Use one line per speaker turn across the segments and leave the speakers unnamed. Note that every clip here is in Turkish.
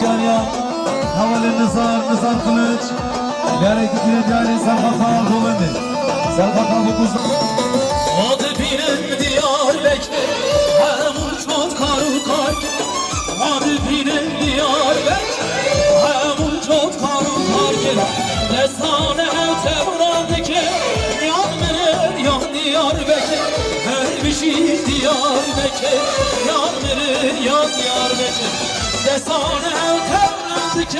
Ya havalı Nizar Kılıç Gerek yani Serhat Dolandı Serhat bu kuzda
Adı binen Diyarbakır hem çok karukar Adı binen Diyarbakır hem çok karukar Lesane tevradaki yan verir yan Diyarbakır her bir şey Diyarbakır yan verir yan Diyarbakır Lesane tevradaki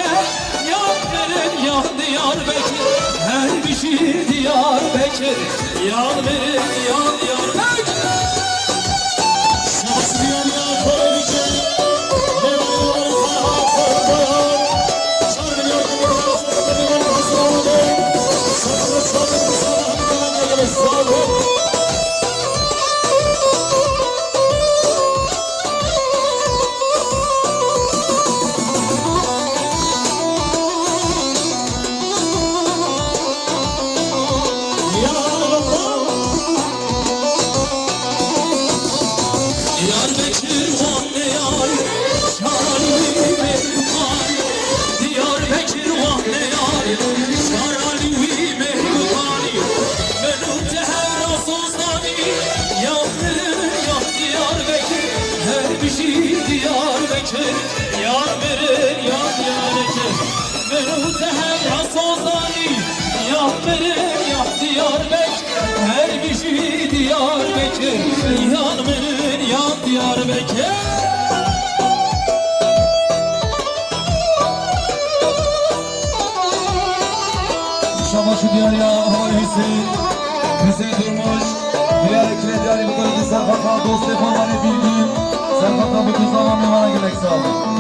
yan verir yan Diyarbakır her bir şey Diyarbakır yan verir yan Diyarbakır
Şahsı diyar ya koyunca Devamları Ferhat koyar Şarkılar gibi arasında bir gün kısmı Sarı sarı sarı kalan gelir sağlık
Diyarbakır yar verir yan Diyarbakır Merute hem Rasozani yan verir yan Diyarbakır her bir şey Diyarbakır yan verir yan Diyarbakır
Şamaşı diyar ya havalı Hüseyin Durmuş Diyar Kiredyali bu kadar Serhat dost yapanları bildiğim Serhat bu kuzda mevana gerek sağ olun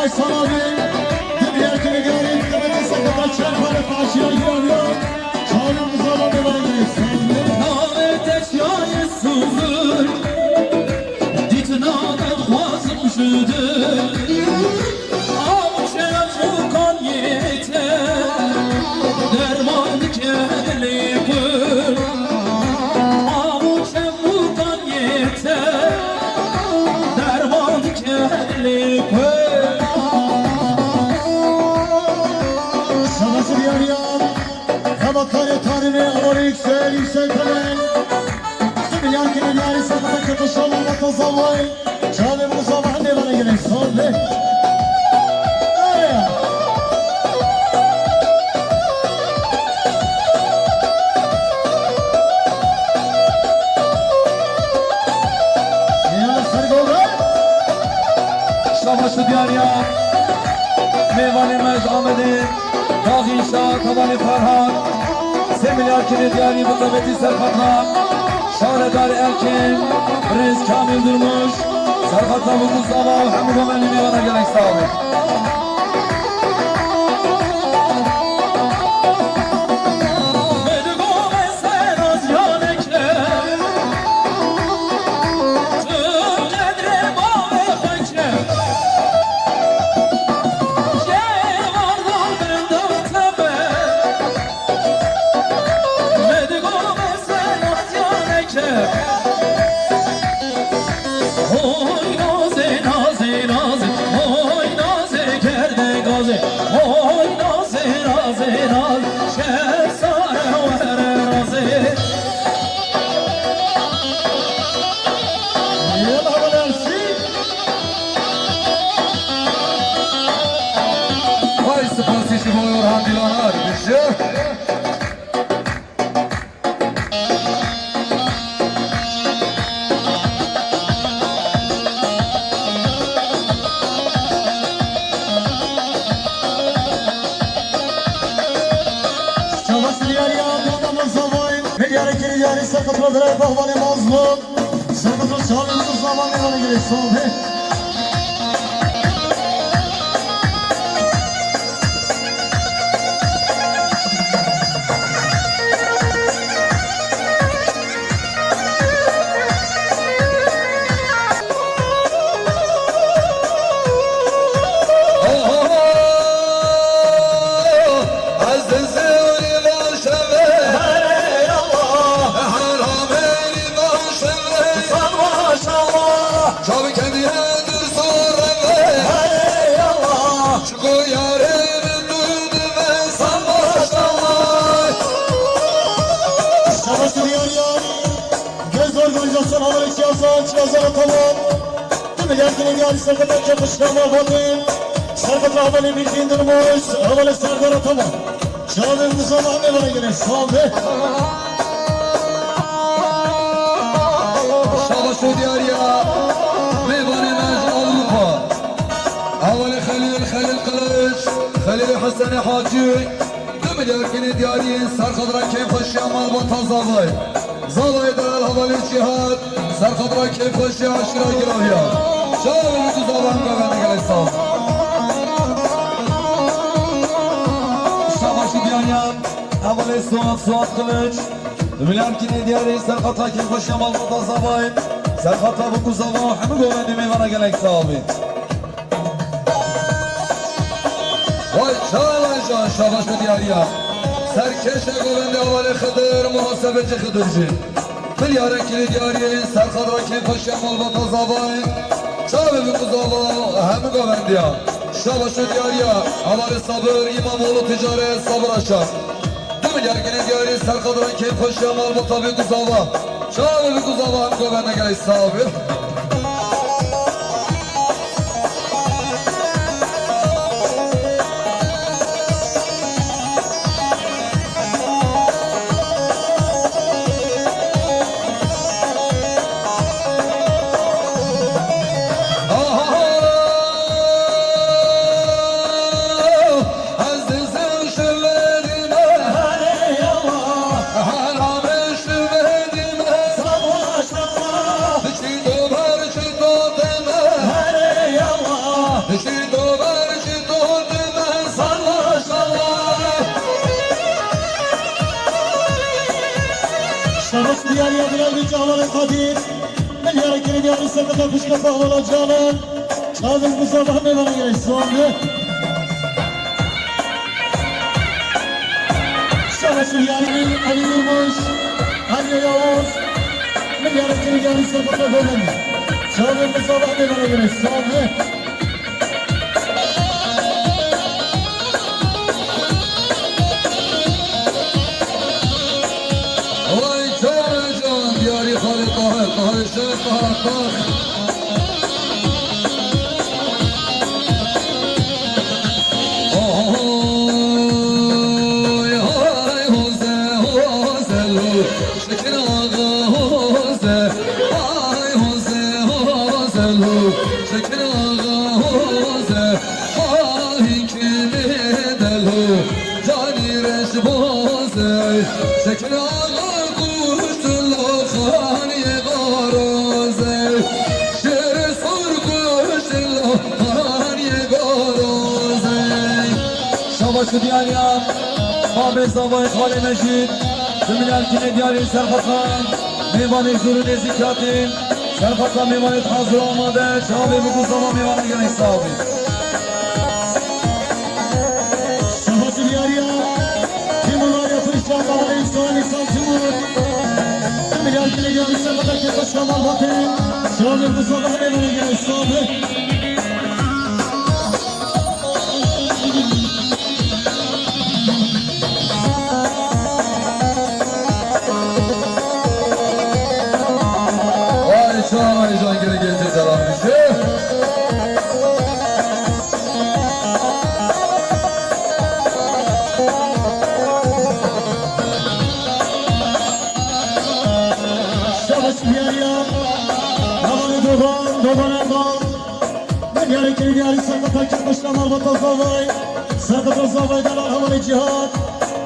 Faysal abi Dünya günü göreyim Demene sakata çarpana karşıya giriyor Çağrımız alanı var neyse
Navetek yayı sızır Ditnadan vazım şüdür Avşem fukan yeter Derman dikenli pır Avşem fukan yeter Derman dikenli pır
Tabakları tarihine ağır yükseltelen Dünya gibi yani sakata çatışanlarla kazanmayı Çağrımız zaman ne bana gerek sordu
Şamaşı diyar ya Meyvani Mec Ahmet'i Dağ İnşa Tabani Ferhat Semilyar Kiredyali Mutlameti Serhat'a Şahredar Erkin Reis Kamil Durmuş Serhat'a bu kuzda Hamid Ömerli meyvana gerek sağ olun
Ceva نازه وای نازه نازه ناز شهر ساره وهر نازه
يلا بالارسي
Vay spasi şibo Orhan Dilanar Bişir
Savaş diyarya adamın zamayın Medyara kiri yari sakatla direk bahvali mazlum Sakatla çalımız zamanı bana gerek sohbet Savaş diyarya Göz organizasyon havalı siyasal çizazara tamam Değil mi yakını yari sakatla yapışkan mahvatın Sarkatla havalı bildiğin durmuş Havalı sardara tamam Çağırın zaman ne bana gerek sohbet
Şabaşo diyarya Meyvane Mecid Avrupa Havali Halil Kılıç Halil Hasan Hacı Dümüler kini diyariyin Sarkadra Keyfaşı Amal Batazavay Zavay Dalal Havali Cihad Sarkadra Keyfaşı Aşira Giravya Şahı Kuzavan Gavani Gelek sağ ol Şabaşo diyarya Havali Suat Kılıç Dümüler kini diyariyin Sarkadra Keyfaşı Amal Batazavay Sarkadra bu Kuzavan Hemi Goveni Meyvana Gelek sağ ol Vay çağlaycan şabaşı diyarya Serkeşe govende havale Hıdır Muhasebeci Hıdırcı Milyare kili diyariyin Serkadra Keyfaşı Malbata Zavay Çağbe bir kuzava Hemi govendiya Şabaşı diyarya Havale sabır İmamoğlu ticaret sabır aşar Milyare kili diyariyin Serkadra Keyfaşı Malbata bir kuzava Çağbe bir kuzava Hemi govende geley sahibi
Savaş diyarya Bilal bir çağları kadir Milyara kiri diyarı sakata kuşka pahvala canan Çağırın bu sabah ne bana gerek sohbet Savaş diyarının Ali Yılmaz Ali Yavuz Milyara kiri diyarı sakata bölüm Çağırın bu sabah ne bana gerek sohbet
دياري خالد طاهر الشيخ طاهر الطاهر شكل آغا هوزه آی هوزه هوزلو شكل آغا هوزه آهی کلی دلو جانی رش بوزه شكل آغا کشتلو خانی غارازه شر سر کشتلو خانی غارازه
Şabaşı diyarya Fabri Zavay Khali Meşid Zümrüler kine diyarı Serfathan Meyvan-ı Zürü Nezikatin Serfathan meyvan-ı hazır olmadı Şabi bu zaman meyvanı gerek sahibi
Savaşı diyarya Timurlar yapışkan dağlı insan Timur Milyar kile diyarı sakata kesaş kamal batın Şabi bu zaman meyvanı gerek sahibi البطل صافي سرقة صافي دلال حوالي جهاد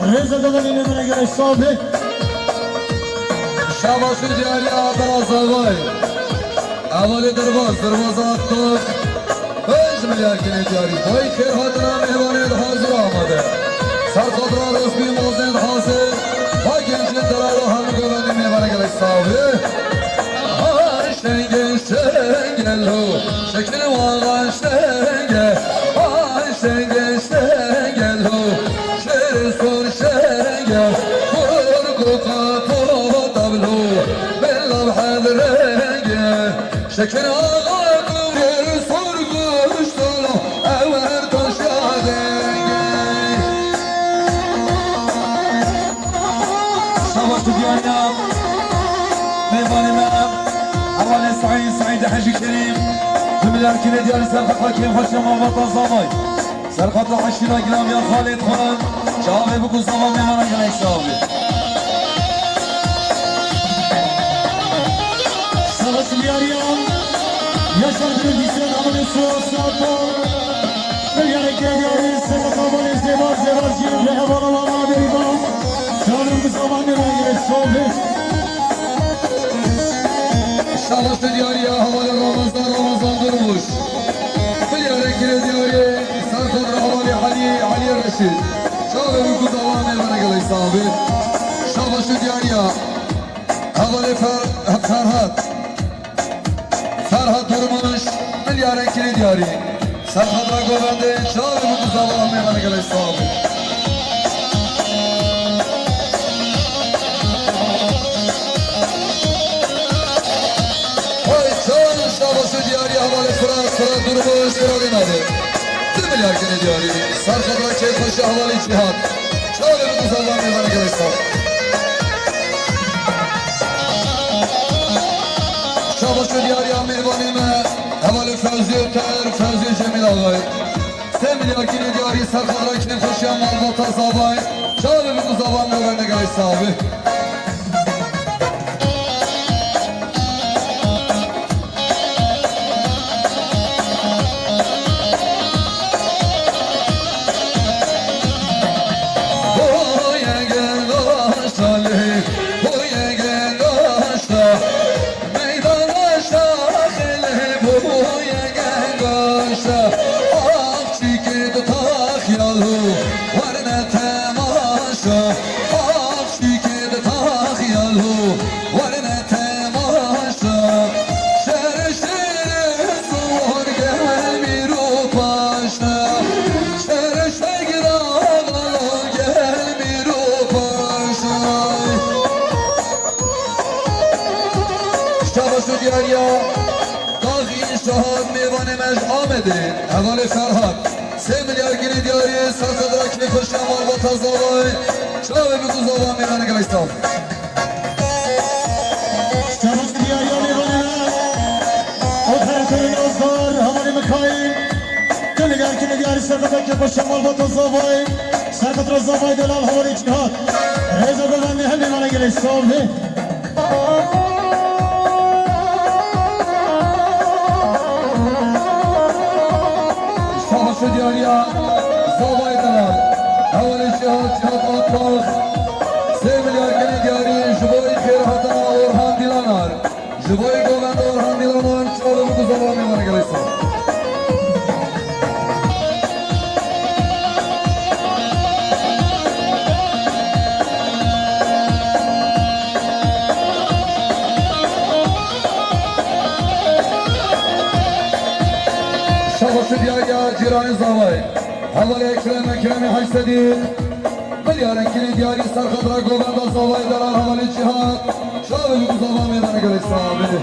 رزق دلالين من اجل الصافي
شاباش دیاری آبرا زاوای اولی درواز attı 5 milyar kine دیاری vay خیر حاضرا مهمانید حاضر آمده سرقدران رسمی موزند حاضر vay gençlik delalı hanı göbeğinde mehmana gerek sahibi ay şenge şenge lo şekerim ağaç şenge ay şenge şenge lo şer son şenge kurgu kapı tablo bella bhadrenge şeker ağa kıvrır sorguş dolu ever taşadenge
شباب ديالنا ميواني مام أولا سعيد حاجي كريم جميلار كنا ديالي سرقة حكيم خشم وبطل صامي سرقة حشينا قلام يا خالد خان شابي بكو صامي ميوانا كنا يكسابي
Savaş Miyaryam Yaşar Bilgisayar Amanı Suat Saatman Milyara geliyoruz Sırrı Kabalı Zevar Cimri Hevanalar Aderiban Çağrımız zamanı rengi Sohbi
Şabaş دیاری havalı Ramazan durmuş Milyara kine دیاری Sarkodra havali Ali Reşit Şabe bu kuzavan meyvana gerek sahibi Şabaş دیاری havalı Ferhat Durmuş Milyara kine دیاری Sarkodra govende Şabe bu kuzavan meyvana gerek sahibi Şabaşı diyari havalı sıra durmuş sıra demedi 1 milyar kine diyari Sarkadra Keyfaşı havalı cihat Şöyle bir kuzallar meyvana gerek sağ Şabaşı diyari amirvanime havalı Fevzi Öter Fevzi Cemil ağay 1 milyar kine diyari Sarkadra Keyfaşı havalı Sabay Şöyle bir kuzallar meyvana gerek sağ abi Şabaşı diyariya Dağ-i şahad meyvanemez Ahmet'in Hevali Ferhat 3 milyar gine diyari Sarkadra kine kırşan var batazavay Şabe bir kuzavan meyvane gelistan
Savaş Miyaryam Evanime Operatörün Ozdar Havali Mikail Milyar kine diyari Sırrı Kepaşam Albatan Zavay Sarkadra Zavay Delal Havali Cihat Reza Bevenli hem imana geliş Sohbi
Şabaşı diyariya Zavay Dalal Havali cihat matlaq 3 milyar gine diyari Jiboy Kherhatana Orhan Dilanar Jiboy Govend Orhan Dilanar Şabe bir kuzavan meyvane gelistan Şabaşı diyariya Cirani Zavay Havali Ekrem Haşsedi Milyar kine diyari Sarkadra Govenda Zavay Dalal Havali cihat Şabe bir kuzavan meyvana gerek sahibi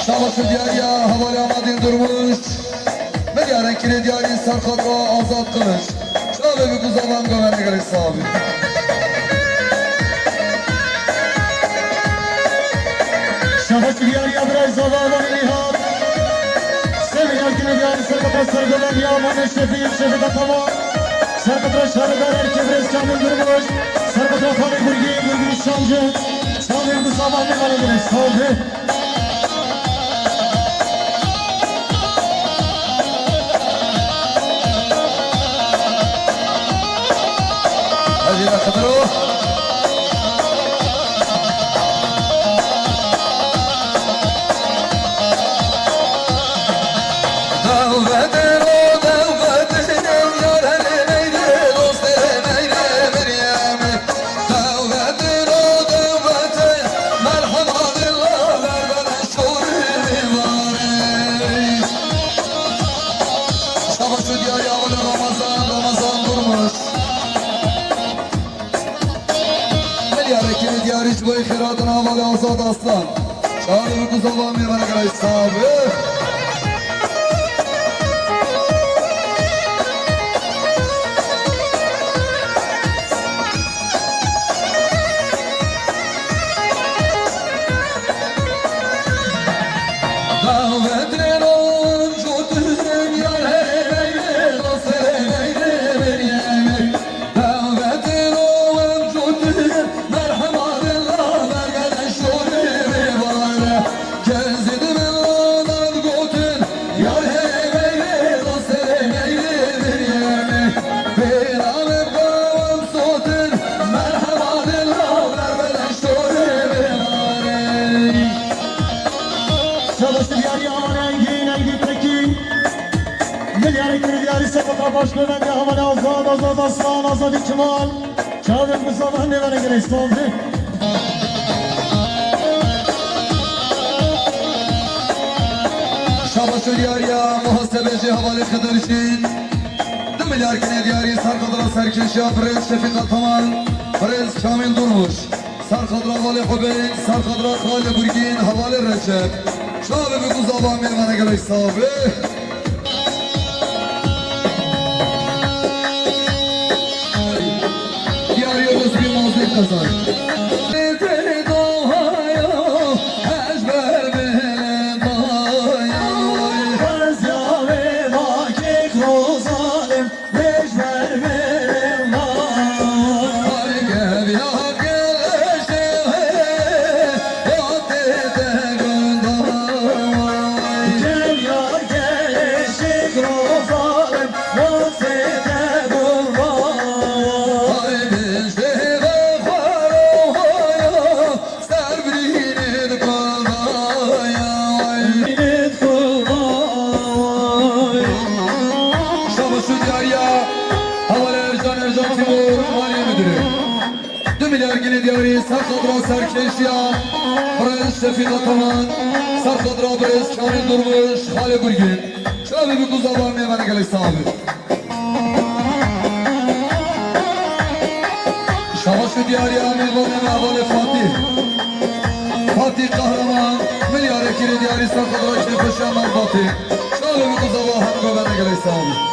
Şabaşı diyariya Havali Amadin Durmuş Milyar kine diyari Sarkadra Azat Kılıç Şabe bir kuzavan meyvana gerek sahibi
Şabaş Miyaryam Reza Havali Nihat Milyar kine diyari Sarkadra Sargolan Yaman Şefik Tamam Serkatra Şarıdar Erkek Reskamın Durmuş Serkatra Fani Burgi Gülgün Şancı Çalın bu zamanlı kalıdır Saldı
Hadi la kadro. Diyarı boyu khiradın havalı azad aslan. Çağrı bu kuzalvam ya bana kadar sahibi.
Başka ben de havale azad aslan azad ikmal Çağırın bu zaman ne bana gerek oldu
Şabaşı diyarya muhasebeci havale kadar için 2 milyar kine diyarı Sarkadra Serkeşya Prens Şefik Ataman Prens Kamil Durmuş Sarkadra havale Hubeyn Sarkadra Hale Burgin havale Recep Şabe bir kuzavam bana gerek sahibi. Kazan. Sarkadra Serkeşya Prens Şefik Ataman Sarkadra Prens Kamil Durmuş Hale Burgin Şöyle bir kuzavam ya bana gerek sahibi. Şavaşı diyarya Milvaneme havale Fatih Kahraman Milyar ekili diyarı Sarkadra Şefeşya Fatih Şöyle bir kuzavam hanıma bana gerek sahibi.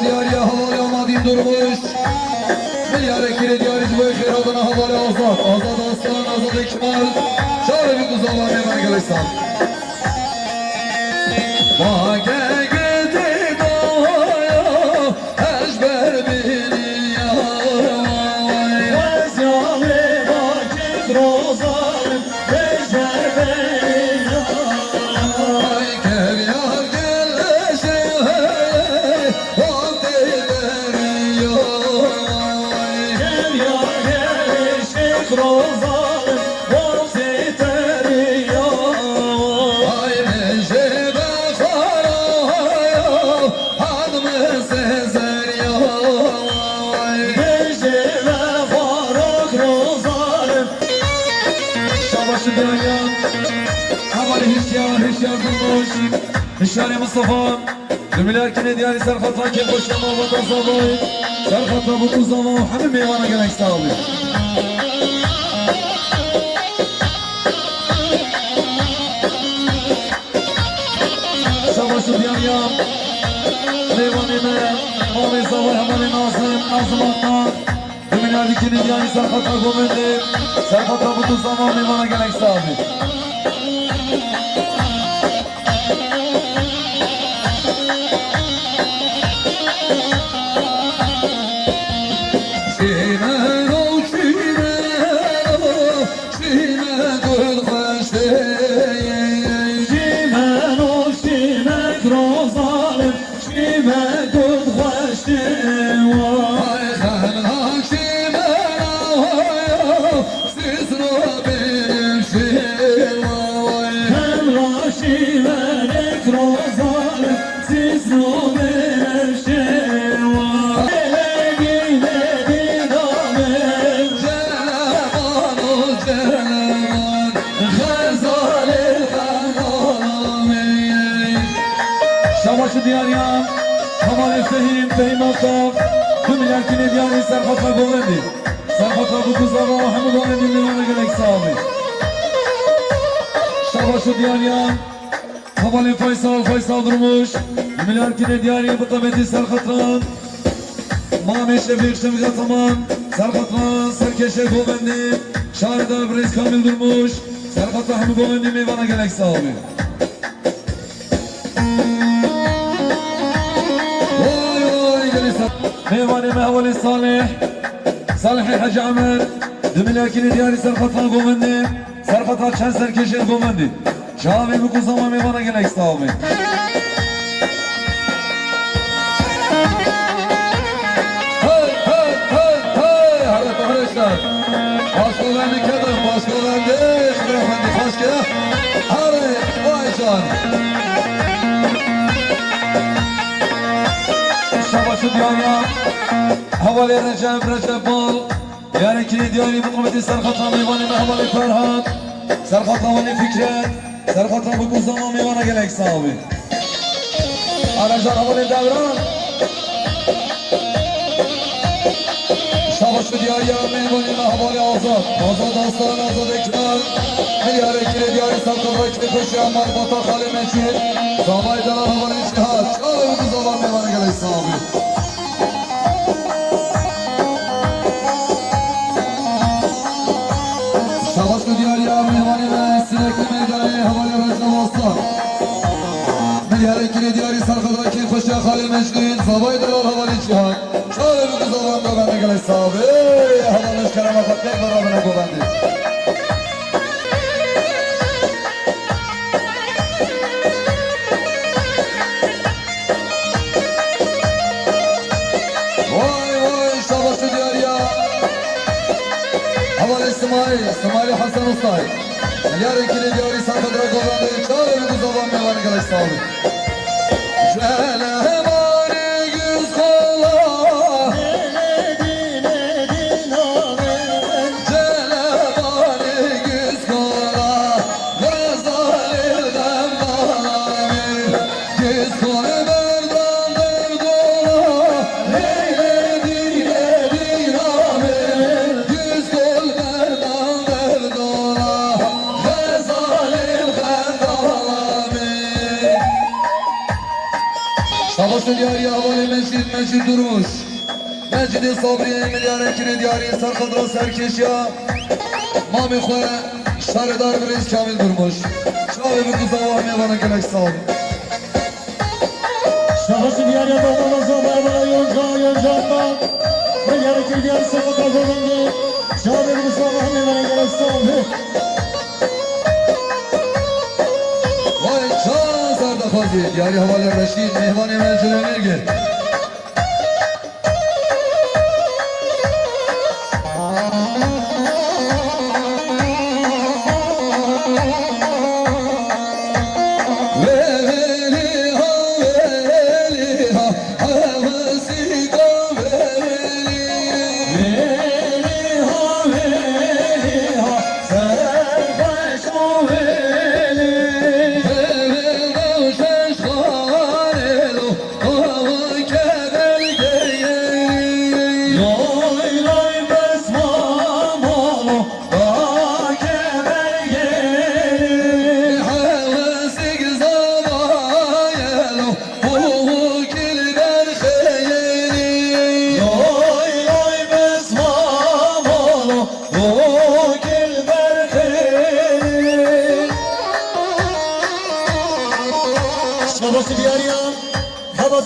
Diyarya havale amadin durmuş Milyar ekili diyarıcı boyu khiradına havale azad aslan azad ikmal Şöyle bir kuzavam ya bana gerek sahibi. Vage gidi doğaya Eşber beni ya
Vezyali vakit rozarım Eşber beni ya
Ay kevyar gelleşe
rozarım vaziteri ya
Ay mecebe faraya Adımı sezer ya
Mecebe farok rozarım
Şabaşı dönyan Havali hişyar durmuş Hişyar Mustafa Cümleler kine diyarı Serkat'a kim boşlama vatan sabay Serkat'a bu uzama Hamim meyvana gerek sağlıyor. Şabaşı diyarya Meyvanime, Mami Zavay Hamali Nazım Aktan, Dümüler dikinin yani Serfat'a Gomendim, Serfat'a bu zaman meymana gerek sahibi. Şabaşı Diyaryan, Kamal Efehim, Fehim Asaf, tüm ilerkini Diyaryan Serfat'a Govendi. Serfat'a bu kızlara Mahmud Govendi Liman'a gerek sahibi. Şabaşı Diyaryan, Kamal Faysal durmuş, tüm ilerkini Diyaryan Bıtabeti Serfat'ın, Mami Şefik Şefik Ataman, Serfat'ın Serkeşe Govendi, Şahida Brez Kamil durmuş, Serfat'a Mahmud Govendi Liman'a gerek sahibi. Meyvani Mehvali Salih Hacı Amer, Dümülerkini Diyari Serfat'a Gomendi, Serfat'a Çen Serkeşir Gomendi. Şahabi bu kuzama meyvana gerek sahibi. Hey! Hadi arkadaşlar. Başkovendi kadın, başkovendi, şerefendi başka. Hadi, vay can. Şabaşı Diyarya, Havali Recep Bal, yani kili Diyari bu komedi Serfat'a meyvani Mehvali Ferhat, Serfat'a Havali Fikret, Serfat'a bu kuzama meyvana gerek sahibi. Aracar Havali Devran, Şabaşı Diyarya, meyvani Mehvali Azad, Azad Aslan, Azad Ekber, Milyar kili Diyari Serfat'a kili Koşuyan Malbata Halim Eşir, Zavay Delal Havali Cihat, Çağrı bu kuzama meyvana gerek sahibi. Şabaşlı Diyarya, Mehvani ve Sinekli Meydanı, Havali Rajna Aslan. Milyar ikili Diyari Sarkadaki Koşuya Halil Meşrin, Zavay Delal Havali Cihan. Çağrı bu kuzama meyvana gerek sahibi. Havali Kerem Akatlar beraberine gobendi. Şabaşlı Diyarya, Havali İsmail Hasan Ustay. Milyar ikili Diyari Sarkadra gobendi. Çağrı bu kuzama meyvana gerek sahibi. Celemani güz kola, Celemani güz kola, Yazalirden bağlamir, güz kola berdandır kola, Leyledir amir, güz kol berdandır kola, Yazalirden bağlamir. Şabaşlı Diyarya Havali Meşid durmuş. Mecid-i Sabri Milyar Ekili Diyari Serkadra Serkeşya, Mami Khoe Şaredar Brez Kamil durmuş. Çağrı bu kuzama meyvana gerek sahibi.
Şabaşı Diyarya Doğan Azam Erbala Yonca Atman, Milyar Ekili Diyari Serkadra Govendi, Çağrı bu kuzama meyvana gerek sahibi.
Vay can Serdar Fazil, Diyari Havali Reşid, Mehvani Melcele Mergel.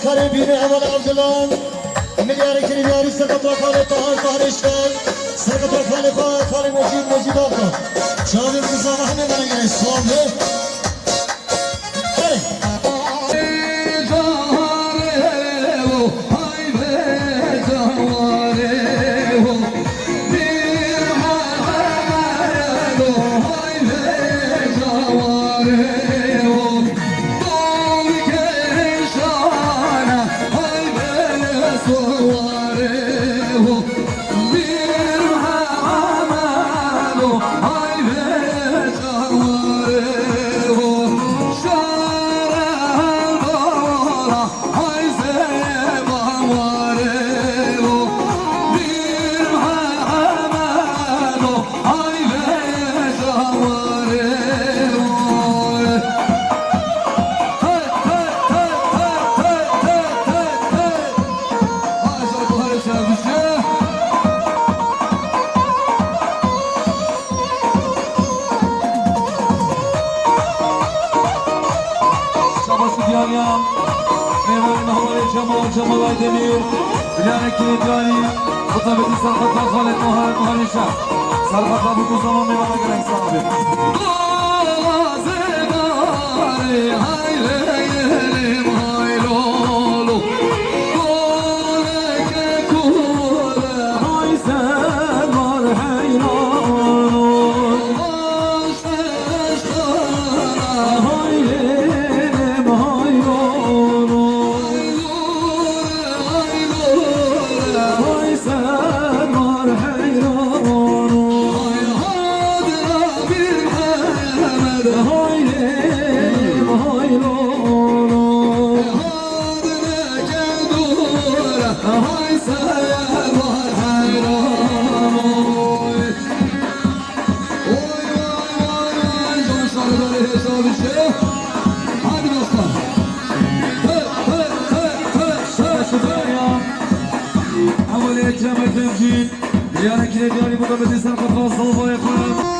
Karim bini hemen avcılan. Milyar ikili diyari Serkat Rakale Tahar Eşler. Serkat Rakale Karim Mecid Abda. Çağırın kısa Mahmet Engin İslam'ı. Hey!
Cemal Aydemir, Bilal Ekili Diyani, Mutabeti Sarkatlar Halet Muharişa, Sarkatlar bu zaman meyvana gerek sahibi. Bilal Ekili Diyani Mutabeti Sarkatlar Salva Yakın.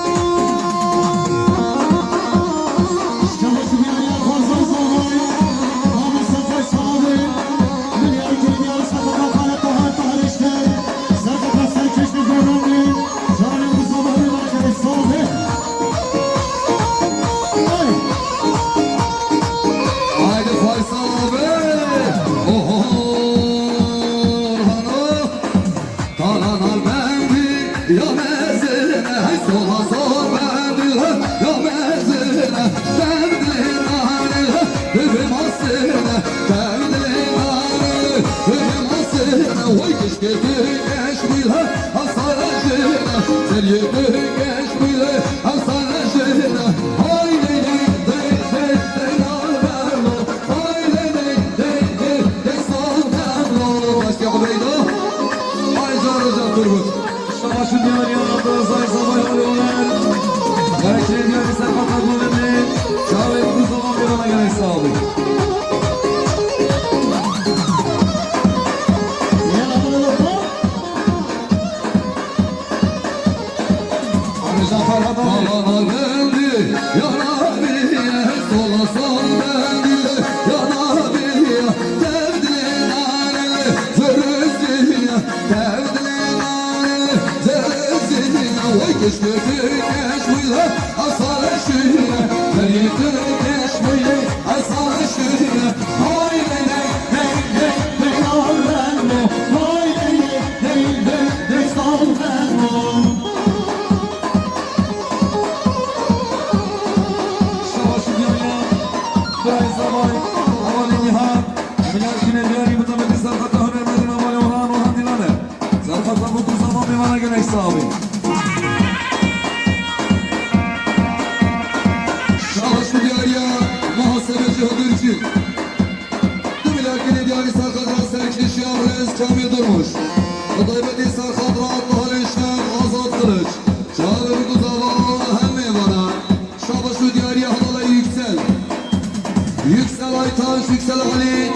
Yüksel Aytaş, Yüksel Ali,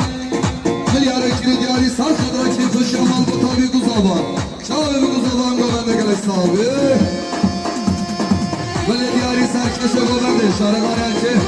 Milyar Ekili Diyari, Sarkadar Ekili Fışyamal, bu tabi Guzaban. Çağrı Guzaban Goben'de gelesi abi. Böyle Diyari Serkeşe Goben'de, Şarıgar Elçi.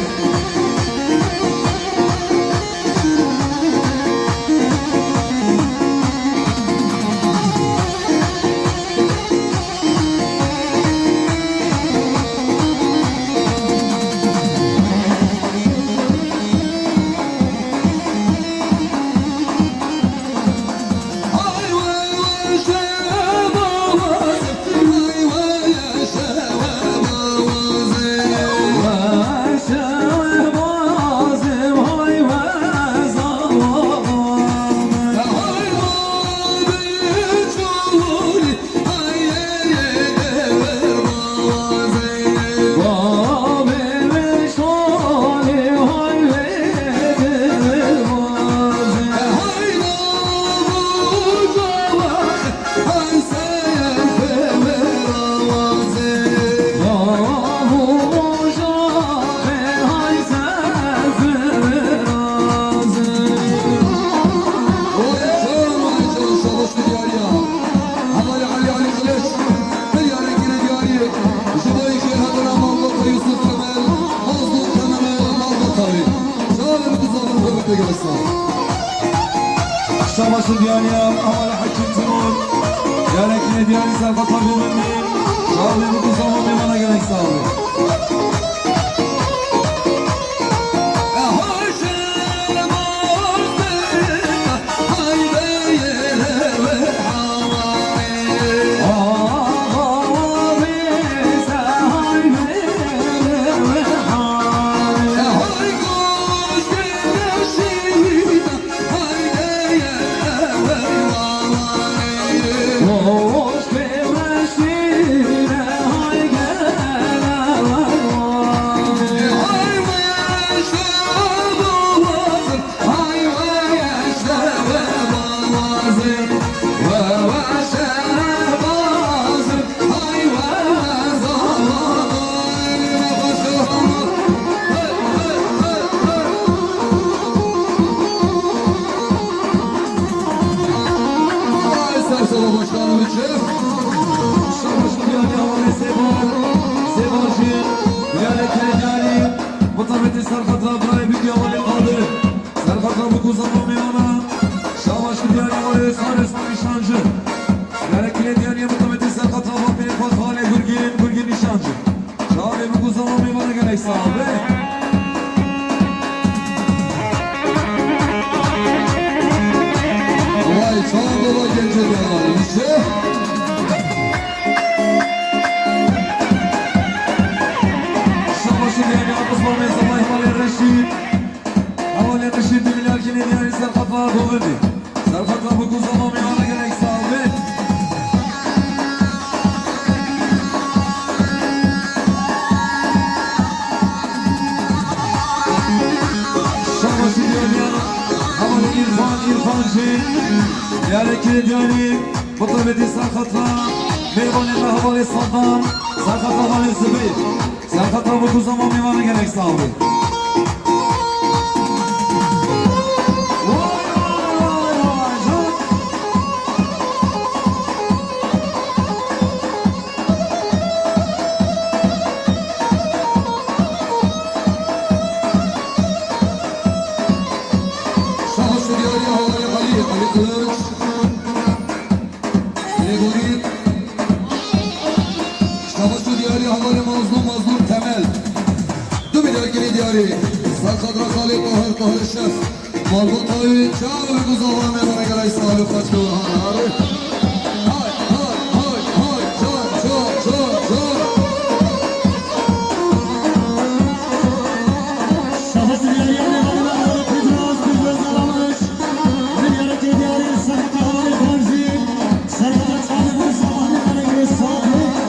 Savaşı diyarıyam, havalı hakim Timur. Gerekli diyarı Serkat abi benim. Şahane bu kuzama bir bana gerek sağlık. Gerekli diyarı Mutlabeti Serkat'la Meyvanı havalı Saddam Serkat'la havalı Zübeyir Serkat'la bu kuzama meyvanı gerek sağlık. Malbutayı çağır kuzavan emana gerek sağlık kaçkılı hanarı. Hay hay hay hay çar çar çar çar.
Şahıs diyarı havalı kudraz alamış. Diyarı diyarı sarıkta havalı farzi. Sarıkta çağır kuzavan emana gerek sağlık.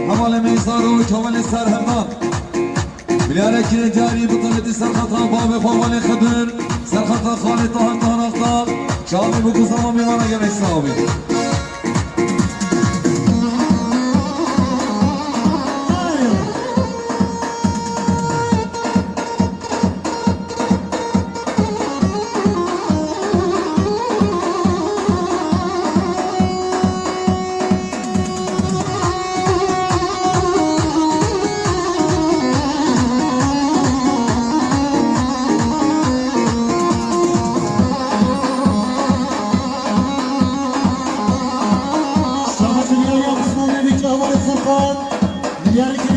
Havalı meyzarı havalı serhemdan Bilerek ki cari bu tabi Serkat'a Babı havalı Kıdır Serkat'a Khalid Tahan Tahanak'ta Şabi bu kuzama meyvana gerek sahibi.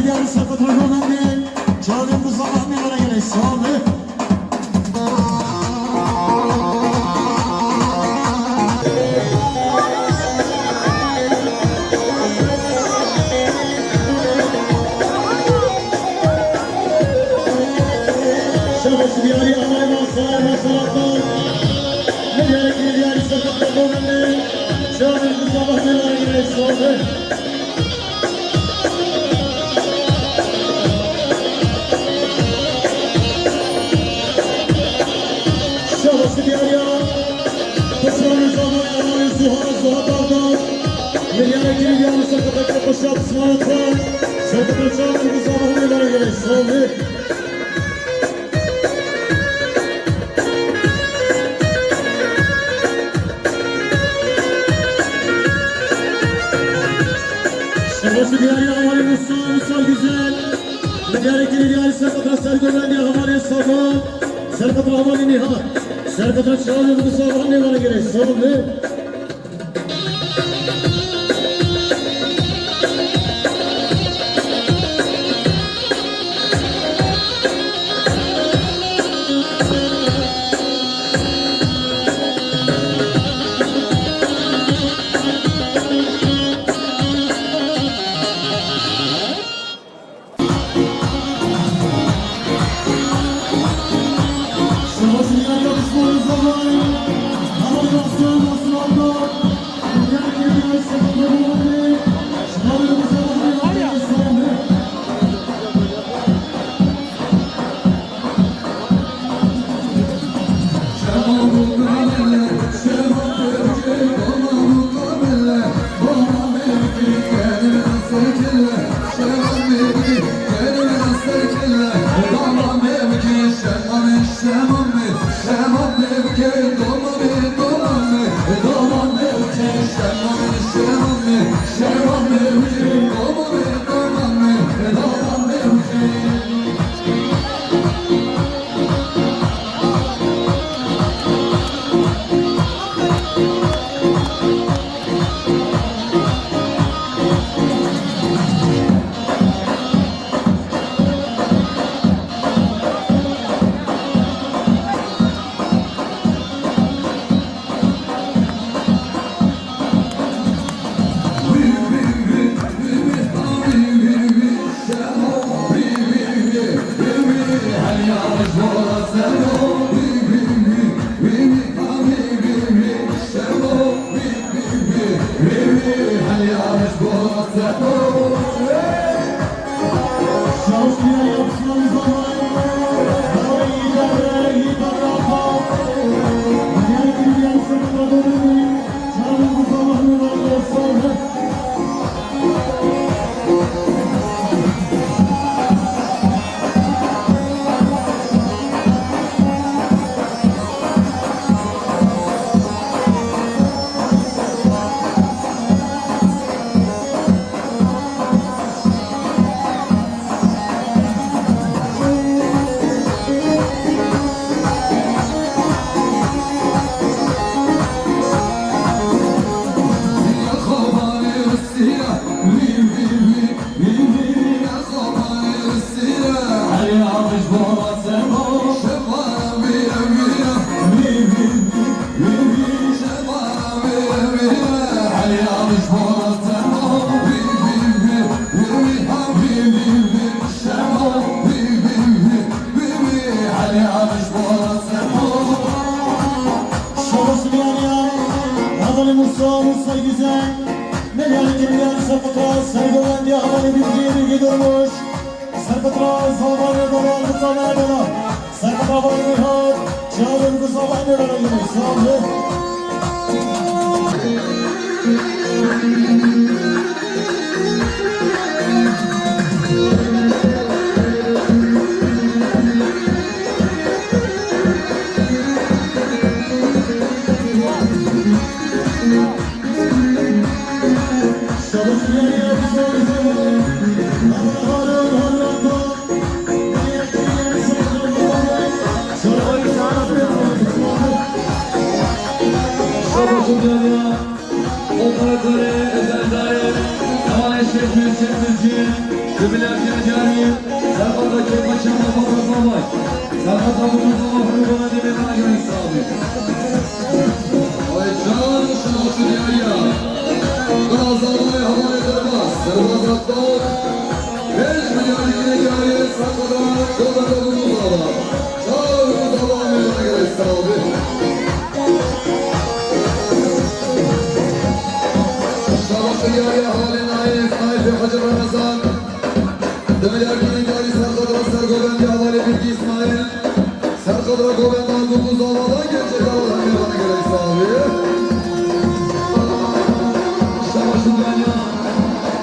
Diyarı Serkat Ragomen'in çağırın bu zaman meyvana gerek sağlık. Şahıs diyarı Amayı Masar Masalatlar Diyarı Serkat Ragomen'in çağırın bu zaman meyvana gerek sağlık. Diyarı Kısmanı Zamanı Amayı Zuhar Dağ'dan Diyarı Diyarı Serkat'a Koşat Sımanatlar Serkat'a çağırın bu zaman meyvana gerek sağlık. Şabası diyarı havali Musa güzel. Mücarekeli diyarı Serkatra Sergöbendi havali Sabah. Serkatra havali Nihat. Serkatra Çağrı Musa havali bana gerek. Sabah. Musa güzel. Melaketin yer Serkatra Sergöbendi havali bir gidiyormuş. Serkatra Zamanı dolar Zamanı dolar. Serkatra havali Nihat. Çağrı Musa havali dolar yine. Sağ olun.
Şabakıcıya, operatörü, özel dair, havale şefimiz, şefimizci, jubilerci cari, Serkat'taki başımda babasına bak. Serkat abimizin lafını bana demeden göre sahibi.
Aycan Şabakıcıya. Biraz almayı havale edemez. Serbat Akbal. 5 milyar yine cari Serkat'a yolda bulunuz ama. Çağırımız Allah'ın yoluna gerek sahibi. Şabakıcıya havale naif, naif Hacı Ramazan. Demeler günün cari Serkat'a Sergöbendi havale Bilgi İsmail. Serkat'a Gobendan Dumuz havadan gelecek havadan yoluna gerek sahibi.
Şabakıcıya,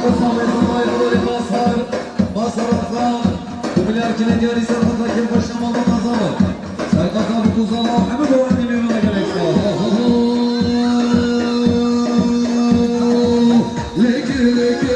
Osmanlı'nın bayrağı basar, basar atlar. Jubilerci cari Serkat'taki başımda babasına bak. Serkat abi kuzalar, hemen öğrendim yoluna gerek sahibi.
Leke leke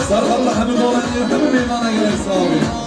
Sarıkalla hem olanı hem meymana gelirse abi.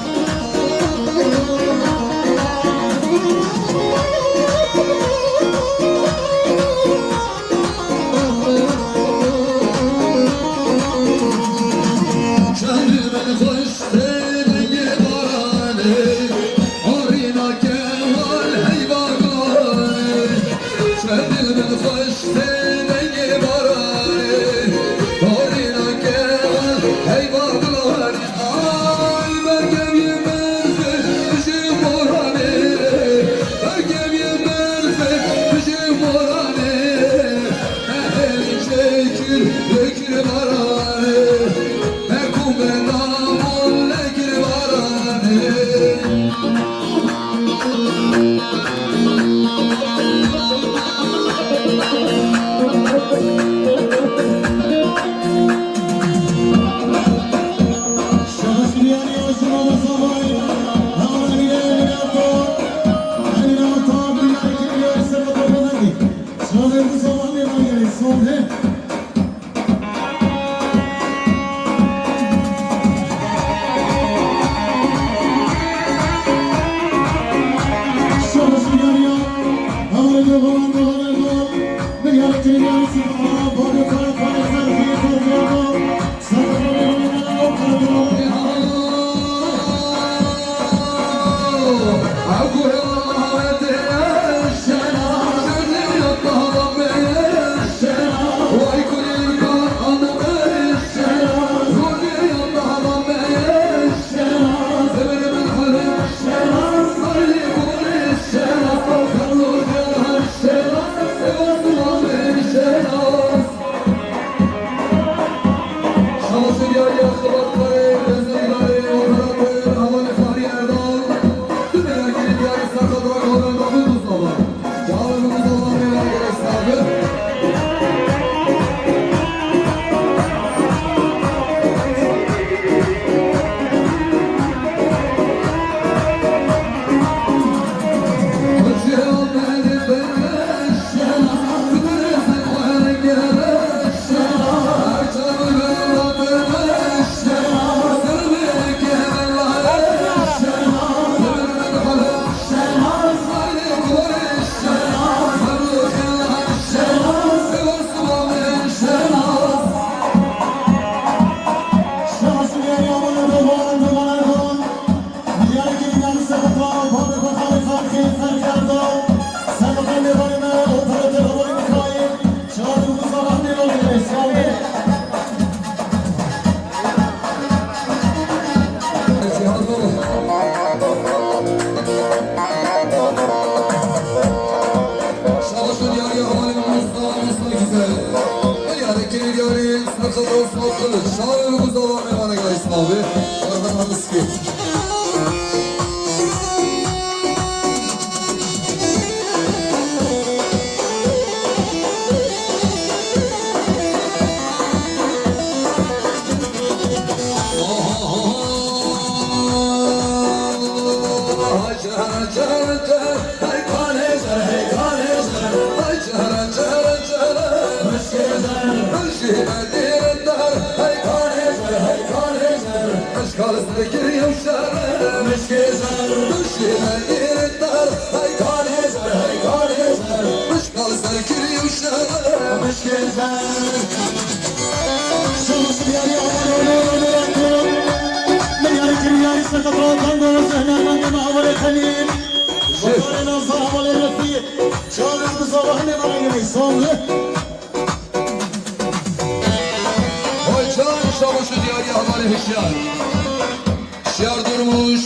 Şiar durmuş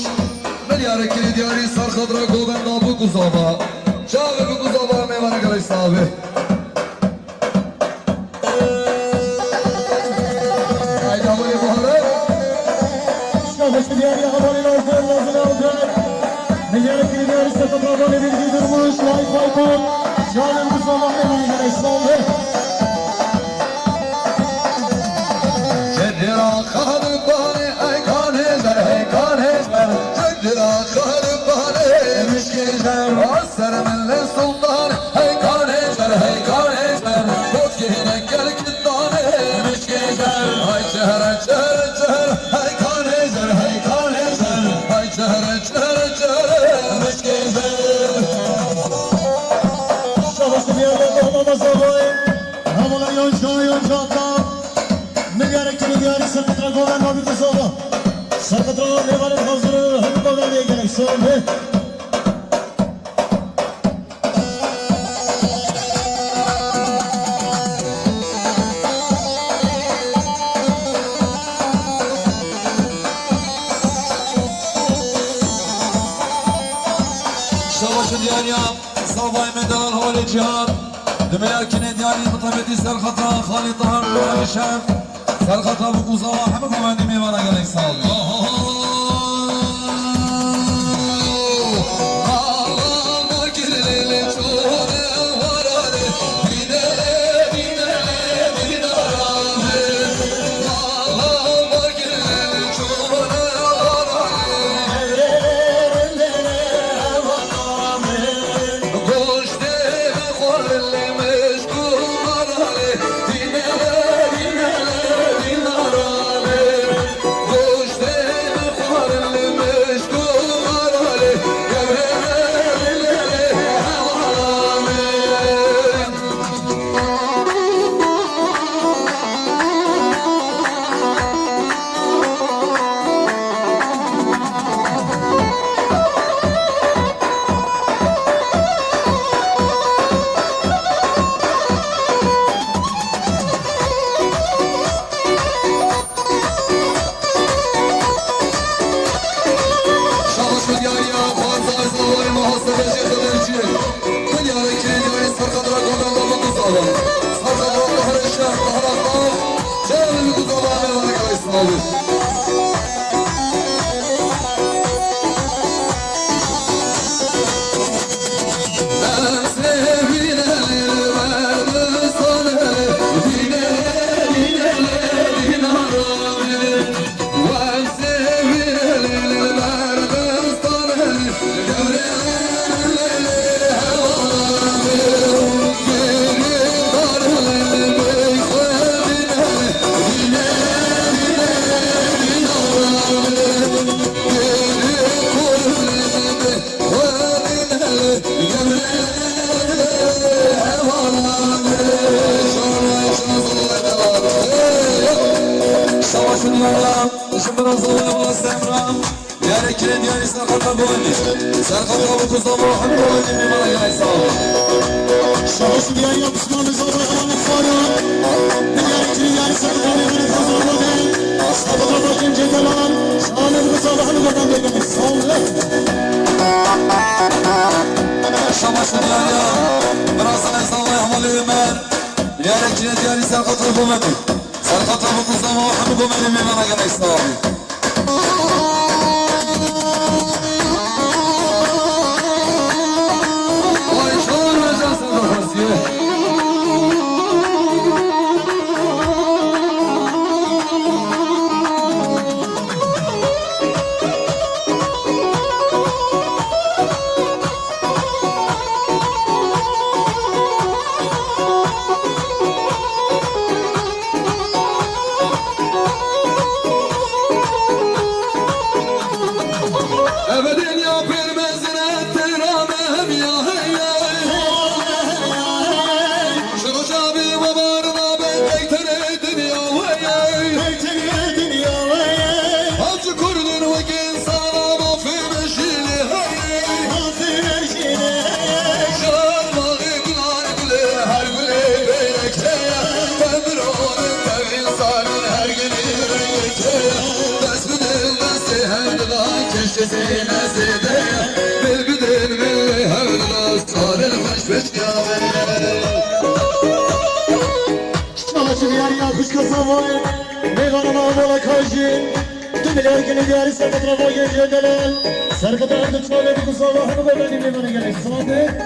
Milyar ikili diyari sarkadra govenda bu kuzava Çağı bu kuzava meyvana geliş sahibi Hayda bu ne buharı
Şahıs diyarı havalı lazım alacak Milyar ikili diyarı sarkadra govenda bir durmuş Vay faykun Çağı bu kuzava meyvana geliş sahibi
Cedira kahır bani ay kanezler hey kanezler Cedira kahır bani mişkizler Asır minle sultan hey kanezler hey kanezler Bot giyine gel kittane mişkizler Hay çehre çehre çehre hey kanezler hey kanezler Hay çehre çehre çehre mişkizler
Şahıs diyarı doğmama zavay Havalı yonca Milyar ikili diyarı sarkadra govenda bir kuzava Sarkadra meyvanın hazırı hep govenda'ya gerek sahibi
Savaşı diğer ya, sabay medal havale cihan Dümeyar kine diyari mutabeti serkata Halid Tahar Kuhani Şef Serkata bu kuzava Hemi komendi meyvana gerek sağ olun Savaşın yollar, işin biraz olayamaz Semram Diyar ikili diyari sarkata boyni Sarkata bu kuzava Hemi komendi meyvana gerek sağ olun
Şahıs diyarı yapışmanı zavay havalı farhan Milyar ikili diyarı sarkadra meyvanın hazırı govenda Sarkadra bakın cedalan Şahı bu kuzava hemi govenda'ya gerek sahibi
Savaşın diyar ya, biraz sana savay havalı Ömer Diyar ikili diyari sarkata komendi Sarkata bu kuzava Hemi komendi meyvana gerek sağ olun
Vay çağırmayacaksın kafası keşkesi naside Bilbidin milli hevdina Salil hoş beşkâve
Ağacın yer yapış kasavay Meyvanın ağvala karşı Tümüler günü diyarı sarkıdıra boy gencedeler Sarkıdıra dıçma ve bir kusava Hanım ve benim meyvanı gerek Sılatı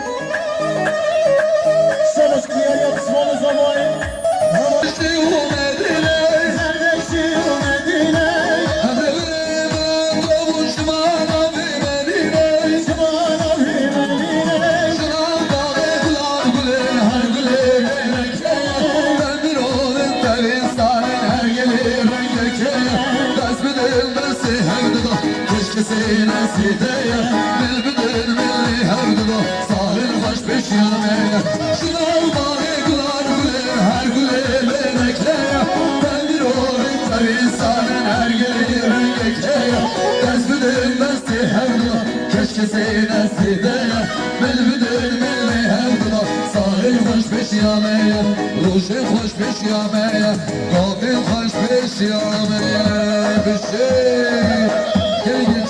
Savaş diyar yapış malı zavay
İşte o medine
Zerdeşi o medine
Hazırım kavuşmana bir medine
Şımana bir medine
Şınav dağı kular güler her güler Ben bir oğlum devin sarın her gelir renkeke Desbedil besi hevdida keşkesi naside Bilbidin milli hevdida sarın baş beş yanmaya Şınav dağı kular güler her güler renkeke Ben bir oğlum devin sarın her gelir renkeke Desbedil besi hevdida keşkesi naside Bilbidin milli hevdida sarın baş beş yanmaya Ruşi hoş beş yanmaya Kalbim hoş beş yanmaya Bir şey Gel gel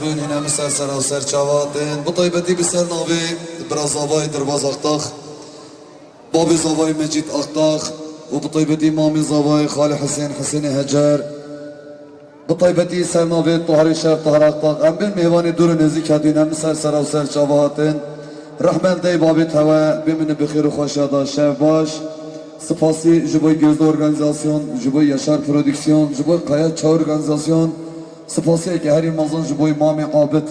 Salun yine mi serserav serçavatin. Bu taybeti bir sernavi biraz zavaydır bazaktak. Babi zavay Mecid Aktak. Bu taybeti İmam-ı Zavay Khali Hüseyin Hüseyni Hecer. Bu taybeti sernavi Tuhari Şerif Tuhar Aktak. Embil meyvani durun ezik hadine mi serserav serçavatin. Rahmet dey babi teve bimini bixir xoşada şevbaş. Spasi jiboy gözde organizasyon, jiboy Yaşar prodüksiyon, jiboy Kaya Çağ organizasyon. Spasi ki her imazan jiboy Mami Abid.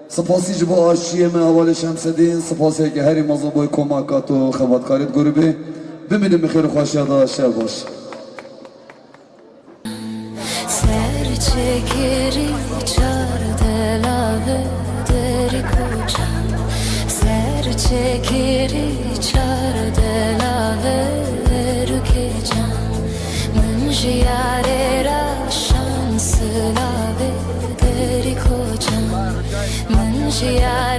Spasi jiboy Aşiye me Avali Şemsedin. Spasi ki her imazan boy Komakato Xebatkarit grubi. Bimini bixir xoşada şevbaş.
Ser çekeri çar delave deri koçam. Ser çekeri çar delave rükecam. Mınjiyare ra şans lave deri koçam. Mınjiyare